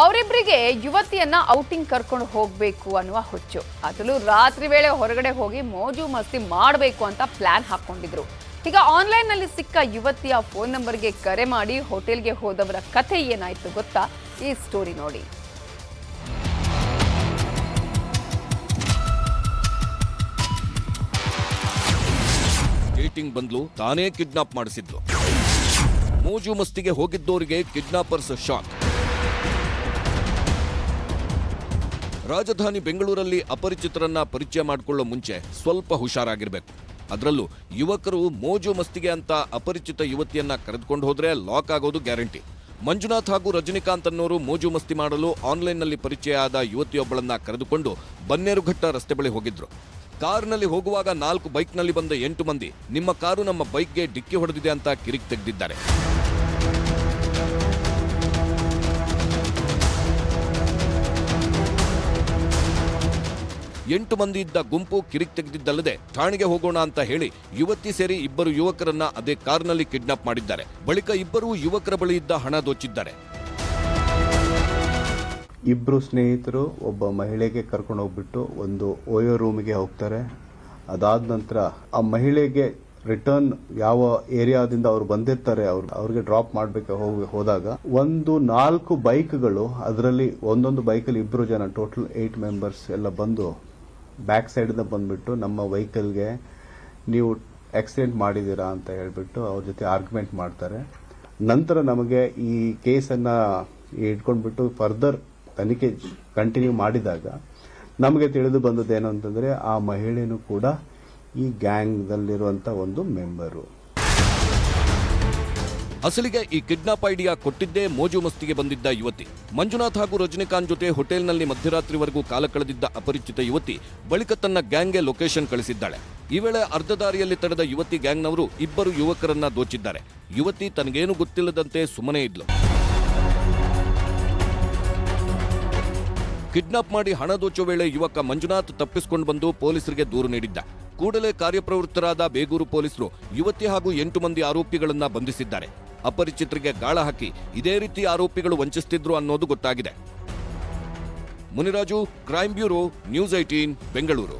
ಅವರಿಬ್ಬರಿಗೆ ಯುವತಿಯನ್ನ outing ಕರ್ಕೊಂಡು ಹೋಗಬೇಕು ಅನ್ನುವ ಹುಚ್ಚು. ಅದರಲ್ಲೂ ರಾತ್ರಿ ವೇಳೆ ಹೊರಗಡೆ ಹೋಗಿ ಮೋಜು ಮಸ್ತಿ ಮಾಡಬೇಕು ಅಂತ ಪ್ಲಾನ್ ಹಾಕೊಂಡಿದ್ರು. ಈಗ ಆನ್ಲೈನ್ ನಲ್ಲಿ ಸಿಕ್ಕ ಯುವತಿಯ ಫೋನ್ ನಂಬರ್ಗೆ ಕರೆ ಮಾಡಿ ಹೋಟೆಲ್ಗೆ ಹೋದವರ ಕಥೆ ಏನಾಯ್ತು ಗೊತ್ತಾ? ಈ ಸ್ಟೋರಿ ನೋಡಿ. ಡೇಟಿಂಗ್ ಬಂದ್ಲು, ತಾನೇ ಕಿಡ್ನಾಪ್ ಮಾಡಿಸಿದ್ಲು. ಮೋಜು ಮಸ್ತಿಗೆ ಹೋಗಿದ್ದವರಿಗೆ ಕಿಡ್ನಾಪರ್ಸ್ ಶಾಕ್. ರಾಜಧಾನಿ ಬೆಂಗಳೂರಲ್ಲಿ ಅಪರಿಚಿತರನ್ನ ಪರಿಚಯ ಮಾಡಿಕೊಳ್ಳೋ ಮುಂಚೆ ಸ್ವಲ್ಪ ಹುಷಾರಾಗಿರ್ಬೇಕು. ಅದರಲ್ಲೂ ಯುವಕರು ಮೋಜು ಮಸ್ತಿಗೆ ಅಂತ ಅಪರಿಚಿತ ಯುವತಿಯನ್ನ ಕರೆದುಕೊಂಡು ಹೋದ್ರೆ ಲಾಕ್ ಆಗೋದು ಗ್ಯಾರಂಟಿ. ಮಂಜುನಾಥ್ ಹಾಗೂ ರಜನಿಕಾಂತ್ ಅನ್ನೋರು ಮೋಜು ಮಸ್ತಿ ಮಾಡಲು ಆನ್ಲೈನ್ನಲ್ಲಿ ಪರಿಚಯ ಆದ ಯುವತಿಯೊಬ್ಬಳನ್ನ ಕರೆದುಕೊಂಡು ಬನ್ನೇರುಘಟ್ಟ ರಸ್ತೆ ಬಳಿ ಹೋಗಿದ್ರು. ಕಾರ್ನಲ್ಲಿ ಹೋಗುವಾಗ 4 ಬೈಕ್ನಲ್ಲಿ ಬಂದ 8 ಮಂದಿ ನಿಮ್ಮ ಕಾರು ನಮ್ಮ ಬೈಕ್ಗೆ ಡಿಕ್ಕಿ ಹೊಡೆದಿದೆ ಅಂತ ಕಿರಿಕ್ ತೆಗೆದಿದ್ದಾರೆ. 8 ಮಂದಿ ಇದ್ದ ಗುಂಪು ಕಿರಿಕ್ ತೆಗೆದಿದ್ದಲ್ಲದೆ ಠಾಣೆಗೆ ಹೋಗೋಣ ಅಂತ ಹೇಳಿ ಯುವತಿ ಸೇರಿ 2 ಯುವಕರನ್ನ ಅದೇ ಕಾರ್ನಲ್ಲಿ ಕಿಡ್ನಾಪ್ ಮಾಡಿದ್ದಾರೆ. ಬಳಿಕ 2 ಯುವಕರ ಬಳಿ ಇದ್ದ ಹಣ ದೋಚಿದ್ದಾರೆ. 2 ಸ್ನೇಹಿತರು ಒಬ್ಬ ಮಹಿಳೆಗೆ ಕರ್ಕೊಂಡು ಹೋಗ್ಬಿಟ್ಟು ಒಂದು ಓಯೋ ರೂಮಿಗೆ ಹೋಗ್ತಾರೆ. ಅದಾದ ನಂತರ ಆ ಮಹಿಳೆಗೆ ರಿಟರ್ನ್ ಯಾವ ಏರಿಯಾದಿಂದ ಅವ್ರು ಬಂದಿರ್ತಾರೆ ಅವ್ರಿಗೆ ಡ್ರಾಪ್ ಮಾಡಬೇಕು ಹೋದಾಗ 4 ಬೈಕ್ಗಳು, ಅದರಲ್ಲಿ ಒಂದೊಂದು ಬೈಕಲ್ಲಿ 2 ಜನ, ಟೋಟಲ್ 8 ಮೆಂಬರ್ಸ್ ಎಲ್ಲ ಬಂದು ಬ್ಯಾಕ್ ಸೈಡ್ ಬಂದ್ಬಿಟ್ಟು ನಮ್ಮ ವೆಹಿಕಲ್ಗೆ ನೀವು ಆಕ್ಸಿಡೆಂಟ್ ಮಾಡಿದ್ದೀರಾ ಅಂತ ಹೇಳ್ಬಿಟ್ಟು ಅವ್ರ ಜೊತೆ ಆರ್ಗ್ಯುಮೆಂಟ್ ಮಾಡ್ತಾರೆ. ನಂತರ ನಮಗೆ ಈ ಕೇಸನ್ನ ಇಟ್ಕೊಂಡ್ಬಿಟ್ಟು ಫರ್ದರ್ ತನಿಖೆ ಕಂಟಿನ್ಯೂ ಮಾಡಿದಾಗ ನಮಗೆ ತಿಳಿದು ಬಂದದ್ದೇನು ಅಂತಂದ್ರೆ ಆ ಮಹಿಳೆನೂ ಕೂಡ ಈ ಗ್ಯಾಂಗ್ದಲ್ಲಿರುವಂತ ಒಂದು ಮೆಂಬರು. ಅಸಲಿಗೆ ಈ ಕಿಡ್ನಾಪ್ ಐಡಿಯಾ ಕೊಟ್ಟಿದ್ದೇ ಮೋಜು ಮಸ್ತಿಗೆ ಬಂದಿದ್ದ ಯುವತಿ. ಮಂಜುನಾಥ್ ಹಾಗೂ ರಜನಿಕಾಂತ್ ಜೊತೆ ಹೋಟೆಲ್ನಲ್ಲಿ ಮಧ್ಯರಾತ್ರಿವರೆಗೂ ಕಾಲ ಕಳೆದಿದ್ದ ಅಪರಿಚಿತ ಯುವತಿ ಬಳಿಕ ತನ್ನ ಗ್ಯಾಂಗ್ಗೆ ಲೊಕೇಶನ್ ಕಳಿಸಿದ್ದಾಳೆ. ಈ ವೇಳೆ ಅರ್ಧ ದಾರಿಯಲ್ಲಿ ತಡೆದ ಯುವತಿ ಗ್ಯಾಂಗ್ನವರು 2 ಯುವಕರನ್ನ ದೋಚಿದ್ದಾರೆ. ಯುವತಿ ತನಗೇನು ಗೊತ್ತಿಲ್ಲದಂತೆ ಸುಮ್ಮನೆ ಇದ್ಲು. ಕಿಡ್ನಾಪ್ ಮಾಡಿ ಹಣ ದೋಚೋ ವೇಳೆ ಯುವಕ ಮಂಜುನಾಥ್ ತಪ್ಪಿಸಿಕೊಂಡು ಬಂದು ಪೊಲೀಸರಿಗೆ ದೂರು ನೀಡಿದ್ದ. ಕೂಡಲೇ ಕಾರ್ಯಪ್ರವೃತ್ತರಾದ ಬೇಗೂರು ಪೊಲೀಸರು ಯುವತಿ ಹಾಗೂ 8 ಮಂದಿ ಆರೋಪಿಗಳನ್ನ ಬಂಧಿಸಿದ್ದಾರೆ. ಅಪರಿಚಿತರಿಗೆ ಗಾಳ ಹಾಕಿ ಇದೇ ರೀತಿ ಆರೋಪಿಗಳು ವಂಚಿಸುತ್ತಿದ್ರು ಅನ್ನೋದು ಗೊತ್ತಾಗಿದೆ. Muniraju, crime bureau, news 18, Bengaluru.